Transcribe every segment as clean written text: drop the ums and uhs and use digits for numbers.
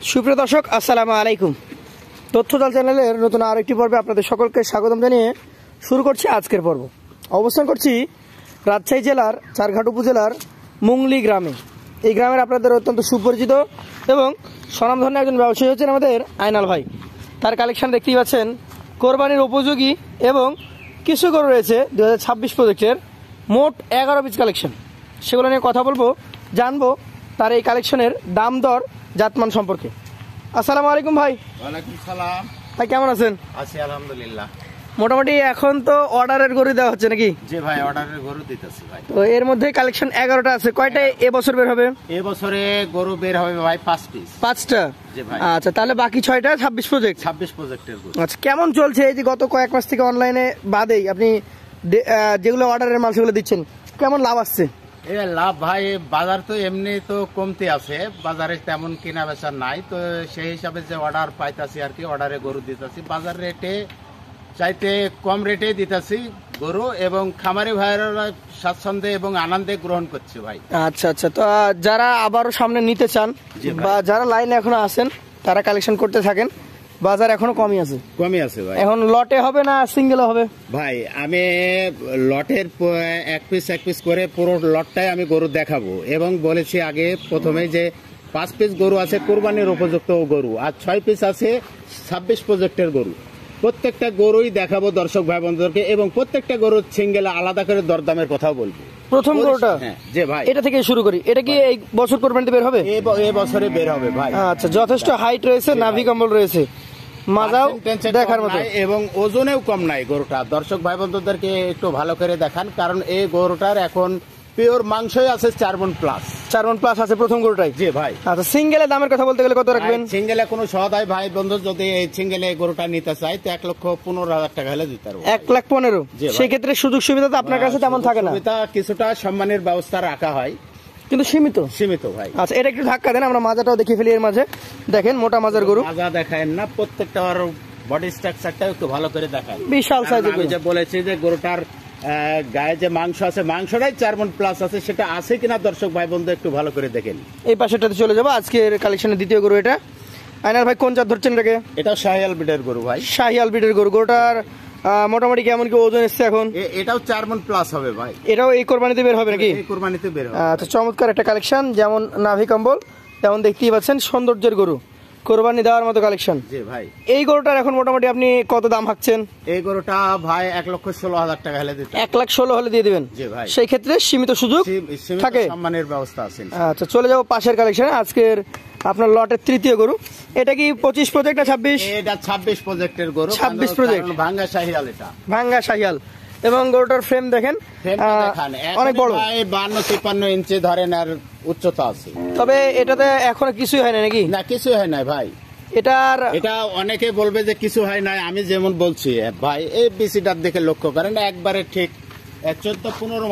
সুপ্রিয় দর্শক, আসসালামু আলাইকুম। তথ্যজাল চ্যানেলের নতুন আরেকটি পর্বে আপনাদের সকলকে স্বাগতম জানিয়ে শুরু করছি আজকের পর্ব। অবস্থান করছি রাজশাহী জেলার চারঘাট উপজেলার মুংলি গ্রামে। এই গ্রামের আপনাদের অত্যন্ত সুপরিচিত এবং স্বনামধন্য একজন ব্যবসায়ী হচ্ছেন আমাদের আইনাল ভাই। তার কালেকশন দেখতেই পাচ্ছেন, কোরবানির উপযোগী এবং কিছু গরু রয়েছে 2026 প্রজেক্টের, মোট 11 পিস কালেকশন। সেগুলো নিয়ে কথা বলবো, জানবো তার এই কালেকশনের দাম দর জাতমান সম্পর্কে। আসসালামু আলাইকুম ভাই। ওয়ালাইকুম সালাম ভাই, কেমন আছেন? আছি আলহামদুলিল্লাহ। মোটামুটি এখন তো অর্ডারের গরু দেওয়া হচ্ছে নাকি? জি ভাই, অর্ডারের গরু দিতেছি ভাই। তো এর মধ্যে কালেকশন 11টা আছে। কয়টা এবছর বের হবে? এবছরে গরু বের হবে ভাই 5 পিস। 5টা? জি ভাই। আচ্ছা, তাহলে বাকি 6টা 26 প্রজেক্ট। 26 প্রজেক্টের গরু। আচ্ছা, কেমন চলছে এই যে গত কয়েক মাস থেকে অনলাইনে বাদেই আপনি যেগুলো অর্ডারের মাল সেগুলো দিচ্ছেন, কেমন লাভ আসছে? লাভ ভাই, বাজার তো এমনি তো কমতে আছে, বাজারে তেমন কেনা বেচা নাই, তো সেই হিসাবে যে অর্ডার পাইতাছি আর কি, অর্ডারে গরু দিতেছি। বাজার রেটে চাইতে কম রেটে দিতেছি গরু, এবং খামারি ভাইয়েরা স্বাচ্ছন্দ্যে এবং আনন্দে গ্রহণ করছে ভাই। আচ্ছা আচ্ছা, তো যারা আবারও সামনে নিতে চান বা যারা লাইনে এখনো আছেন তারা কালেকশন করতে থাকেন। বাজার এখনো কমই আছে ভাই। এখন লটে হবে না সিঙ্গেল হবে? ভাই আমি লটের এক পিস করে পুরো লটটাই আমি গরু দেখাবো, এবং বলেছি আগে প্রথমে যে 5 পিস গরু আছে কোরবানির উপযুক্ত গরু, আর 6 পিস আছে 26 প্রজেক্টের গরু। প্রত্যেকটা গরুই দেখাবো দর্শক ভাই বন্ধুদেরকে, এবং প্রত্যেকটা গরুর সিঙ্গেল আলাদা করে দরদামের কথাও বলবো। প্রথম গরুটা যে ভাই, এটা থেকে শুরু করি। এটা কি এই বছর কোরবানিতে বের হবে? এই বছরে বের হবে ভাই। আচ্ছা, যথেষ্ট হাইট রয়েছে, নাভি কম্বল রয়েছে, মাজাও দেখার মতো, এবং ওজনেও কম নাই গরুটা। দর্শক ভাই বন্ধুদেরকে একটু ভালো করে দেখান, কারণ এই গরুটার এখন পিওর মাংসই আছে 4 মণ প্লাস। 4 মণ প্লাস আছে প্রথম গরুটাই? জি ভাই। আচ্ছা, সিঙ্গেলে দামের কথা বলতে গেলে কত রাখবেন? সিঙ্গেলে কোনো সহায় ভাই বন্ধু যদি এই সিঙ্গেলে গরুটা নিতে চাই তো 1,15,000 টাকা হলে দিতে পারবো। 1,15,000? সেই ক্ষেত্রে সুযোগ সুবিধা তো আপনার কাছে তেমন থাকে না? কিছুটা সম্মানের ব্যবস্থা রাখা হয়, কিন্তু সীমিত ভাই। আচ্ছা, এটা একটু ধাক্কা দেন, আমরা মাজাটাও দেখে ফেলি। এর মাঝে দেখেন মোটা মাজার গরু। মাজা দেখায় না, প্রত্যেকটা বডি স্ট্রাকচারটা একটু ভালো করে দেখায়। বিশাল সাইজের। আমি যে বলেছি যে গরুটার গায়ে যে মাংস আছে, মাংসটাই 4 মণ প্লাস আছে, সেটা আছে কিনা দর্শক ভাই বন্ধু একটু ভালো করে দেখেন। এই পাশেটাতে চলে যাবো। আজকের কালেকশনের দ্বিতীয় গরু এটা। আইনাল ভাই, কোন জাত ধরছেন এটাকে? এটা শাহিয়াল ব্রিডের গরু ভাই। শাহিয়াল ব্রিডের গরু। গরুটার মোটামুটি কেমন কি ওজন এসছে এখন? এটাও 4 মণ প্লাস হবে ভাই। এটাও এই কোরবানিতে বের হবে নাকি? এই কোরবানিতে বের হবে। আচ্ছা, চমৎকার একটা কালেকশন। যেমন নাভি কম্বল তেমন দেখতেই পাচ্ছেন, সৌন্দর্যের গরু, কোরবানি দেওয়ার মতো কালেকশন। জি ভাই। এই গরুটার এখন মোটামুটি আপনি কত দাম হাঁকছেন? এই গরুটা ভাই 1,16,000 টাকা হলে দিতে। 1,16,000 হলে দিয়ে দিবেন? জি ভাই। সেই ক্ষেত্রে সীমিত সুযোগ থাকে, সম্মানের ব্যবস্থা আছে। আচ্ছা, চলে যাবো পাশের কালেকশনে। আজকের আপনার লটের তৃতীয় গরু। এটা কি 25 প্রজেক্ট না 26? এটা 26 প্রজেক্টের গরু। 26 প্রজেক্ট, ভাঙ্গা শাহিয়াল। এটা ভাঙ্গা শাহিয়াল। এবং গরুটার ফ্রেম দেখেন, অনেক বড়, 52-53 ইঞ্চি ধরেন, আর উচ্চতা আছে। তবে এটাতে এখনো কিছুই হয় না নাকি? না, কিছুই হয় না ভাই। এটা অনেকে বলবে যে কিছু হয় না, আমি যেমন বলছি ভাই, এই বিসিটার দেখে লক্ষ্য করেন, একবারে ঠিক 14-15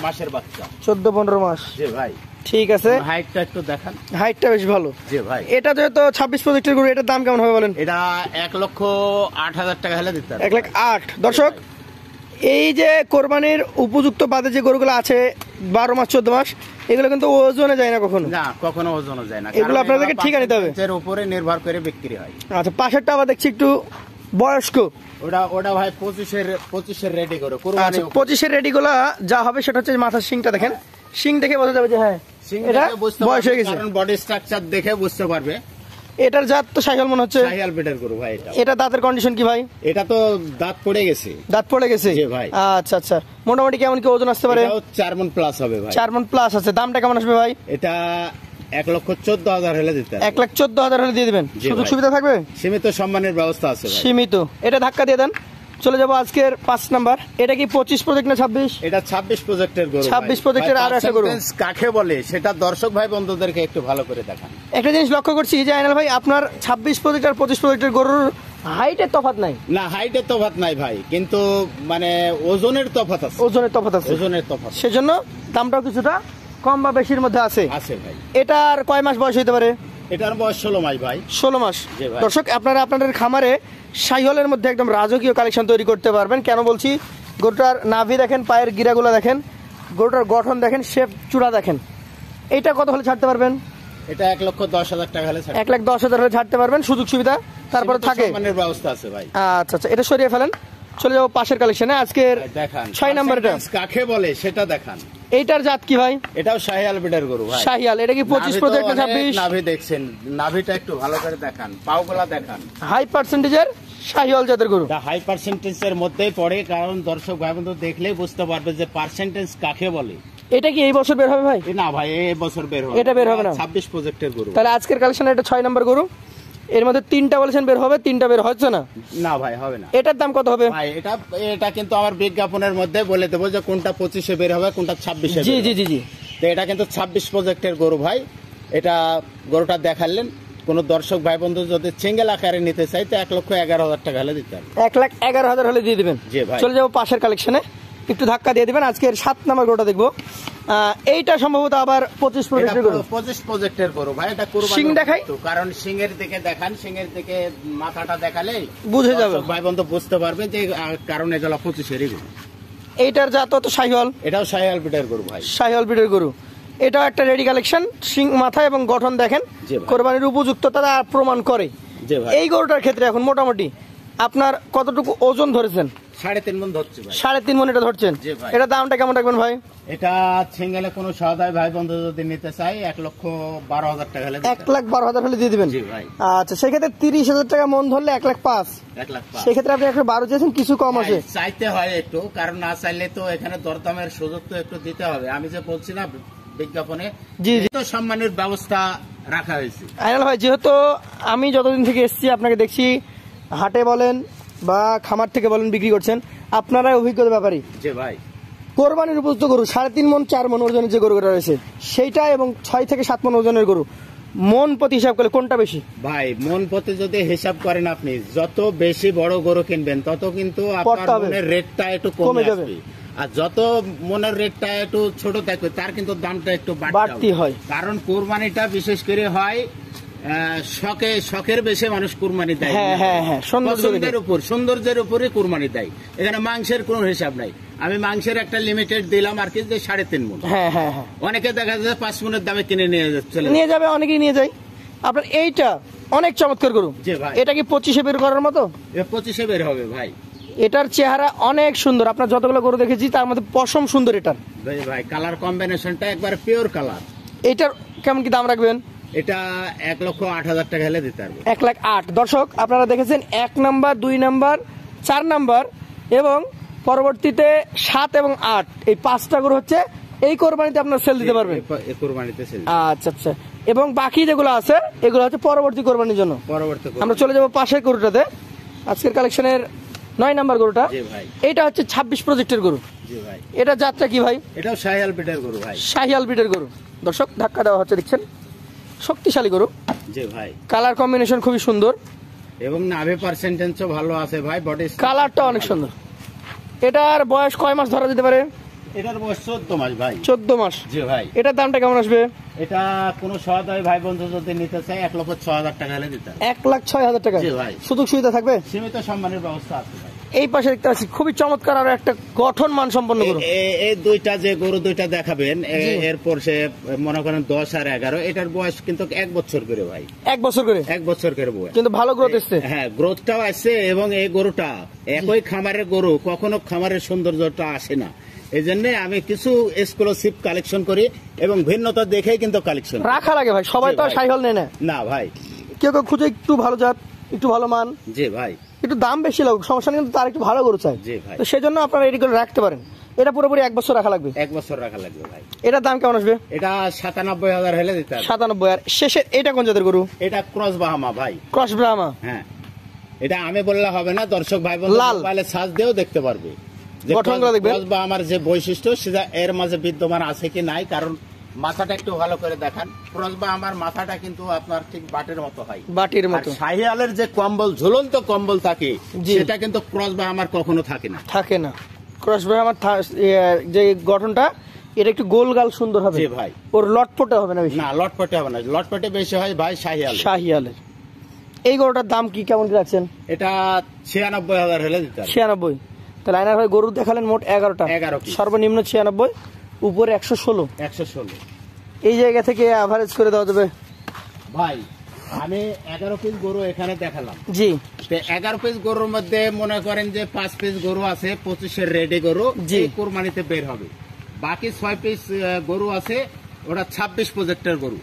মাসের বাচ্চা। 14-15 মাস? জি ভাই। ঠিক আছে, হাইটটা একটু দেখান। হাইটটা বেশ ভালো। জি ভাই। এটা যেহেতু 26 প্রজেক্টের গরু, এটার দাম কেমন হবে বলেন? এটা 1,08,000 টাকা হলে দিতে হবে। 1,08,000? দর্শক, এই যে কোরবানির উপযুক্ত বাদে যে গরুগুলো আছে 12 মাস 14 মাস, এগুলো কিন্তু ওজনে যায় না কখনো? না, কখনো ওজনে যায় না। এগুলো আপনাদেরকে ঠিক নিতে হবে, এর উপরে নির্ভর করে বিক্রি হয়। আচ্ছা, পাশেরটা আবার দেখছি একটু বয়স্ক। ওটা ভাই 25-এর রেডি করে। 25-এর রেডি গুলা যা হবে সেটা হচ্ছে মাথার শিংটা দেখেন, শিং দেখে বোঝা যাবে যে হ্যাঁ এটা বয়স হয়ে গেছে, কারণ বডি স্ট্রাকচার দেখে বুঝতে পারবে। এটার জাত তো শাহিয়াল মনে হচ্ছে। শাহিয়াল ব্রিডের গরু ভাই। এটা দাঁতের কন্ডিশন কি ভাই? এটা তো দাঁত পড়ে গেছে। দাঁত পড়ে গেছে? জি ভাই। আচ্ছা আচ্ছা, মোটামুটি কেমন কি ওজন আসতে পারে? 4 মণ প্লাস হবে ভাই। 4 মণ প্লাস আছে। দামটা কেমন আসবে ভাই? এটা 1,14,000 হলে দিতে। 1,14,000 হলে দিয়ে দিবেন? সুযোগ সুবিধা থাকবে? সীমিত সম্মানের ব্যবস্থা আছে ভাই। সীমিত। এটা ধাক্কা দিয়ে দেন, চলে যাবো আজকের 5 নাম্বার। এটা কি 25 প্রজেক্ট না 26? এটা 26 প্রজেক্টের গরু। 26 প্রজেক্টের আর একটা গরু কাকে বলে সেটা দর্শক ভাই বন্ধুদেরকে একটু ভালো করে দেখান। একটা জিনিস লক্ষ্য করছি যে আইনাল ভাই, আপনার 26 প্রজেক্ট আর 25 প্রজেক্টের গরুর হাইটের তফাৎ নাই? না, হাইটের তফাৎ নাই ভাই, কিন্তু মানে ওজনের তফাৎ আছে। ওজনের তফাৎ আছে। ওজনের তফাৎ, সেজন্য দামটাও কিছুটা কম বা বেশির মধ্যে আছে ভাই। এটার কয় মাস বয়স হতে পারে? এটার বয়স 16 মাস ভাই। 16 মাস। দর্শক, আপনারা আপনাদের খামারে শাহিওয়ালের মধ্যে একদম রাজকীয় কালেকশন তৈরি করতে পারবেন। কেন বলছি? গরুটার নাভি দেখেন, পায়ের গিরাগুলো দেখেন, গরুটার গঠন দেখেন, শেপ চূড়া দেখেন। এইটা কত হলে ছাড়তে পারবেন? এটা 1,10,000 টাকা হলে ছাড় 1,10,000 হলে ছাড়তে পারবেন, সুযোগ সুবিধা তারপরে থাকে। সম্মানের ব্যবস্থা আছে ভাই। আচ্ছা আচ্ছা, এটা সরিয়ে ফেলেন, চলে যাবো পাশের কালেকশনে। আজকের দেখান 6 নাম্বার, এটা কাকে বলে সেটা দেখান। এইটার জাত কি ভাই? এটাও শাহিয়াল বিটের গরু ভাই। শাহিয়াল, এটা কি 25 প্রজেক্ট না 26? নাভি দেখছেন, নাভিটা একটু ভালো করে দেখান, পাওগুলা দেখান। হাই পার্সেন্টেজের শাহিয়াল জাতের গরু। এটা হাই পার্সেন্টেজের মধ্যেই পড়ে, কারণ দর্শক ভাই বন্ধু দেখলেই বুঝতে পারবে যে পার্সেন্টেজ কাকে বলে। এটা কি এই বছর বের হবে ভাই? না ভাই, এই বছর বের হবে, এটা বের হবে না। 26 প্রজেক্টের গরু। তাহলে আজকের কালেকশনে এটা 6 নাম্বার গরু, এর মধ্যে 3টা বলেছেন বের হবে, 3টা বের হচ্ছে না। না ভাই, হবে না। এটার দাম কত হবে ভাই? এটা কিন্তু আমার বিজ্ঞাপনের মধ্যে বলে দেবো যে কোনটা 25-এ বের হবে, কোনটা 26-এ। জি জি জি জি। তো এটা কিন্তু 26 প্রজেক্টের গরু ভাই। এটা গরুটা দেখালেন, কোন দর্শক ভাই বন্ধু যদি সিঙ্গেল আকারে নিতে চাই তো 1,11,000 টাকা হলে দিতে হবে। 1,11,000 হলে দিয়ে দিবেন। জি ভাই। চলে যাবো পাশের কালেকশনে, একটু ধাক্কা দিয়ে দিবেন। আজকের 7 নাম্বার গরুটা দেখবো। এইটা সম্ভবত আবার 25 প্রজেক্টের গরু। 25 প্রজেক্টের গরু ভাই। এটা কুরবানি সিং দেখাই, কারণ সিংয়ের দিকে দেখান, সিংয়ের দিকে মাথাটা দেখালে বুঝে যাবে, ভাই বন্ধু বুঝতে পারবে যে কারণ এগুলো 25-এরই গরু। এইটার জাত তো শাহিওয়াল। এটাও শাহিওয়াল বিটের গরু ভাই। শাহিওয়াল বিটের গরু, এটাও একটা রেডি কালেকশন। সিং মাথা এবং গঠন দেখেন কোরবানির উপযুক্ততা প্রমাণ করে। এই গরুটার ক্ষেত্রে এখন মোটামুটি আপনার কতটুকু ওজন ধরেছেন? 3.5 মণ ধরছে ভাই। 3.5 মণ এটা ধরছেন। এটা দামটা কেমন রাখবেন ভাই? এটা সিঙ্গেলে কোনো সহায় ভাই বন্ধু যদি নিতে চাই 1,12,000 টাকা হলে 1,12,000 হলে দিয়ে দিবেন। জি ভাই। আচ্ছা, সেক্ষেত্রে 30,000 টাকা মন ধরলে 1,05,000। 1,05,000 সেক্ষেত্রে আপনি 1,12,000 চেয়েছেন, কিছু কম আছে। চাইতে হয় একটু, কারণ না চাইলে তো এখানে দরদামের সুযোগ তো একটু দিতে হবে। আমি যে বলছি না বিজ্ঞাপনে, জি জি, তো সম্মানের ব্যবস্থা রাখা হয়েছে। আইনাল ভাই, যেহেতু আমি যতদিন থেকে এসেছি আপনাকে দেখছি হাটে বলেন বা খামার থেকে বলেন বিক্রি করছেন, আপনারাই অভিজ্ঞতার ব্যাপারী। জি ভাই। কোরবানির উপযুক্ত গরু 3.5 মণ 4 মণ ওজনের যে গরুটা রয়েছে সেইটা এবং 6 থেকে 7 মণ ওজনের গরু মন প্রতি হিসাব করলে কোনটা বেশি? ভাই মন প্রতি যদি হিসাব করেন আপনি, যত বেশি বড় গরু কিনবেন তত কিন্তু আপনার মনের রেটটা একটু কমে যাবে। আর যত মনের রেটটা একটু ছোট থাকবে তার কিন্তু দামটা একটু বাড়তি হয়। কারণ কোরবানিটা বিশেষ করে হয় শখের বেশি মানুষ কুরবানি দেয়। সৌন্দর্যের উপরে কুরবানি দেয়। এখানে মাংসের কোনো হিসাব নাই। আমি মাংসের একটা লিমিটেড দিলাম আর কি, যে 3.5 মণ। অনেকে দেখা যায় 5 মণের দামে কিনে নিয়ে যাবে, অনেকেই নিয়ে যায়। আপনার এইটা অনেক চমৎকার গরু। এটা কি 25-এ বের করার মতো? 25-এ বের হবে ভাই। এটার চেহারা অনেক সুন্দর, আপনার যতগুলো গরু দেখেছি তার মধ্যে পশম সুন্দর। এটার ভাই কালার কম্বিনেশনটা একবার পিওর কালার। এটার কেমন কি দাম রাখবেন? এটা 1,08,000 টাকা হলে দিতে পারবে। 1,08,000। দর্শক আপনারা দেখেছেন 1 নাম্বার, 2 নাম্বার, 4 নাম্বার এবং পরবর্তীতে 7 এবং 8, এই 5টা গরু হচ্ছে এই কোরবানিতে আপনার সেল দিতে পারবেন। আচ্ছা আচ্ছা, এবং বাকি যেগুলো আছে এগুলো হচ্ছে পরবর্তী কোরবানির জন্য। আমরা চলে যাব পাশের গরুটাতে, আজকের কালেকশনের 9 নাম্বার গরুটা। এটা হচ্ছে 26 প্রজেক্টের গরু। এটা জাতটা কি ভাই? এটাও শাহিয়াল বিটের গরু ভাই। শাহিয়াল বিটের গরু। দর্শক ধাক্কা দেওয়া হচ্ছে, দেখছেন, শক্তিশালী গরু। জি ভাই। কালার কম্বিনেশন খুবই সুন্দর এবং নাভি পার্সেন্টেজও ভালো আছে ভাই। বডি কালারটা অনেক সুন্দর। এটার বয়স কয় মাস ধরা যেতে পারে? এটার বয়স 14 মাস ভাই। 14 মাস। জি ভাই। এটার দামটা কেমন আসবে? এটা কোনো সহায় ভাই বন্ধু যদি নিতে চাই 1,06,000 টাকা হলে দিতে হবে। 1,06,000 টাকা। জি ভাই। সুযোগ সুবিধা থাকবে? সীমিত সম্মানের ব্যবস্থা আছে ভাই। এই পাশে দেখতে পাচ্ছি খুবই চমৎকার আর একটা গঠন মান সম্পন্ন গরু। এই দুইটা যে গরু দুইটা দেখাবেন, এরপর সে মনে করেন 10 আর 11, এটার বয়স কিন্তু 1 বছর করে ভাই। 1 বছর করে? 1 বছর করে বয়স, কিন্তু ভালো গ্রোথ এসছে। হ্যাঁ, গ্রোথটাও আসছে। এবং এই গরুটা একই খামারের গরু, কখনো খামারের সৌন্দর্যটা আসে না। এই জন্য আমি কিছু এক্সক্লুসিভ কালেকশন করি এবং ভিন্নতা দেখেই কিন্তু কালেকশন রাখা লাগে ভাই। সবাই তো শাহিওয়াল নেয় না ভাই। কেউ কেউ খুঁজে একটু ভালো জাত, একটু ভালো মান। জি ভাই। একটু দাম বেশি লাগুক সমস্যা নেই, কিন্তু তার একটু ভালো গরু চাই। তো সেজন্য আপনারা এটি করে রাখতে পারেন। এটা পুরোপুরি 1 বছর রাখা লাগবে। 1 বছর রাখা লাগবে ভাই। এটার দাম কেমন আসবে? এটা 97,000 হলে দিতে হবে। 97,000। শেষে এটা কোন জাতের গরু? এটা ক্রস ব্রাহ্মা ভাই। ক্রস ব্রাহ্মা। হ্যাঁ, এটা আমি বললে হবে না, দর্শক ভাই বন্ধু মোবাইলে সার্চ দিয়েও দেখতে পারবে। গঠনগুলো দেখবেন। ক্রস ব্রাহ্মার যে বৈশিষ্ট্য সেটা এর মাঝে বিদ্যমান আছে কি নাই, কারণ মাথাটা একটু ভালো করে দেখান। ক্রস ব্রাহ্মার মাথাটা কিন্তু আপনার ঠিক বাটের মতো হয়। বাটির মতো। শাহিয়ালের যে কম্বল, ঝুলন্ত কম্বল থাকে, সেটা কিন্তু ক্রস ব্রাহ্মার কখনো থাকে না। ক্রস ব্রাহ্মার যে গঠনটা, এটা একটু গোল গাল সুন্দর হবে। জি ভাই। ওর লটপটে হবে না বেশি? না, লটপটে হবে না। লটপটে বেশি হয় ভাই শাহিয়ালের। এই গরুটার দাম কি কেমন কি রাখছেন? এটা 96,000 হলে দিতে হবে। 96। তাহলে আয়নার ভাই গরু দেখালেন মোট 11টা। সর্বনিম্ন 96, উপরে 116। 116। এই জায়গা থেকে অ্যাভারেজ করে দেওয়া যাবে ভাই আমি 11 পিস গরু এখানে দেখালাম, জি 11 পিস গরুর মধ্যে মনে করেন যে 5 পিস গরু আছে 25-এর রেডি গরু, জি। এই কুরবানিতে বের হবে। বাকি 6 পিস গরু আছে, ওটা 26 প্রজেক্টের গরু।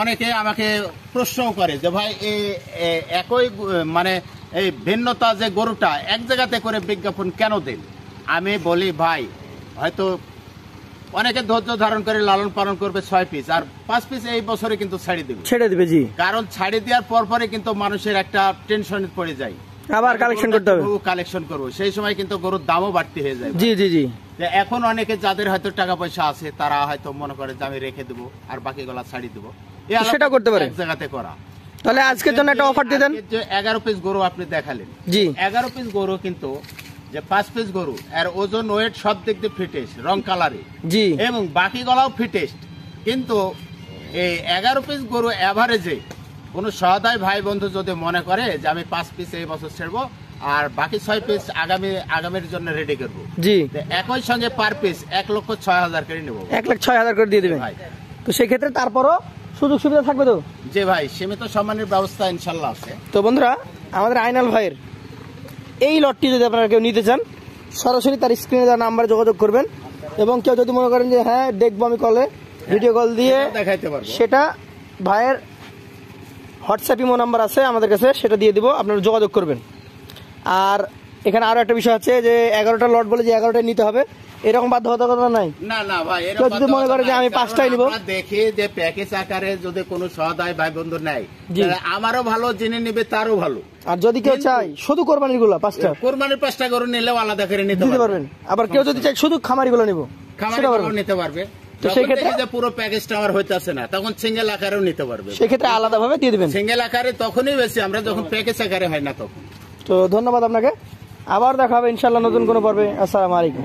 অনেকে আমাকে প্রশ্ন করে যে ভাই এই একই মানে এই ভিন্নতা যে গরুটা এক জায়গাতে করে বিজ্ঞাপন কেন দেন? আমি বলি ভাই হয়তো অনেকে ধৈর্য ধারণ করে লালন পালন করবে 6 পিস, আর 5 পিস এই বছরে কিন্তু ছেড়ে দিবে, জি কারণ ছাড়ে দেওয়ার পরে কিন্তু মানুষের একটা টেনশন পড়ে যায়, আবার কালেকশন করতে হবে, কালেকশন করবো, সেই সময় কিন্তু গরুর দামও বাড়তি হয়ে যায়। জি জি জি। এখন অনেকে যাদের হয়তো টাকা পয়সা আছে তারা হয়তো মনে করে যে আমি রেখে দেবো আর বাকি গলা ছাড়ি দেবো, সেটা করতে পারে এক জায়গাতে করা। তাহলে আজকের জন্য একটা অফার দিয়ে দেন। যে 11 পিস গরু আপনি দেখালেন, জি 11 পিস গরু কিন্তু যে 5 পিস গরু এর ওজন ওয়েট সব দিক দিয়ে ফিটেস্ট, রং কালারে, জি এবং বাকি গলাও ফিটেস্ট। কিন্তু এই 11 পিস গরু এভারেজে কোনো সহায় ভাই বন্ধু যদি মনে করে যে আমি 5 পিস এই বছর ছেড়বো আর বাকি 6 পিস আগামীর জন্য রেডি করবো, জি একই সঙ্গে পার পিস 1,06,000 করে নেবো, 1,06,000 করে দিয়ে দিবেন ভাই। তো সেক্ষেত্রে তারপরও সুযোগ সুবিধা থাকবে তো? যে ভাই সীমিত সম্মানের ব্যবস্থা ইনশাল্লাহ আছে। তো বন্ধুরা, আমাদের আইনাল ভাইয়ের এই লটটি যদি আপনারা কেউ নিতে চান, সরাসরি তার স্ক্রিনে দেওয়া নাম্বারে যোগাযোগ করবেন, এবং কেউ যদি মনে করেন যে হ্যাঁ দেখবো আমি কলে ভিডিও কল দিয়ে দেখাইতে পারবো, সেটা ভাইয়ের হোয়াটসঅ্যাপ ইমো নাম্বার আছে আমাদের কাছে, সেটা দিয়ে দিব, আপনারা যোগাযোগ করবেন। আর এখানে আরো একটা বিষয় আছে যে 11টা লট বলে যে 11টাই নিতে হবে এরকম বাধ্যবাধকতা নাই। না না ভাই, কেউ যদি মনে করে যে আমি 5টাই নিব, দেখি যে প্যাকেজ আকারে যদি কোনো সহায় ভাই বন্ধু নেয়, আমারও ভালো, যিনি নেবে তারও ভালো। আর যদি কেউ চায় শুধু কোরবানির গুলো 5টা, কোরবানির 5টা গরু নিলেও আলাদা করে নিতে পারবেন। আবার কেউ যদি চায় শুধু খামারি গুলো নিব, খামারি গরু নিতে পারবে। তো সেই ক্ষেত্রে যে পুরো প্যাকেজটা আমার হইতাছে না, তখন সিঙ্গেল আকারেও নিতে পারবে, সেই ক্ষেত্রে আলাদা ভাবে দিয়ে দিবেন। সিঙ্গেল আকারে তখনই বেশি, আমরা যখন প্যাকেজ আকারে হয় না তখন। তো ধন্যবাদ আপনাকে, আবার দেখা হবে ইনশাআল্লাহ নতুন কোনো পর্বে। আসসালামু আলাইকুম।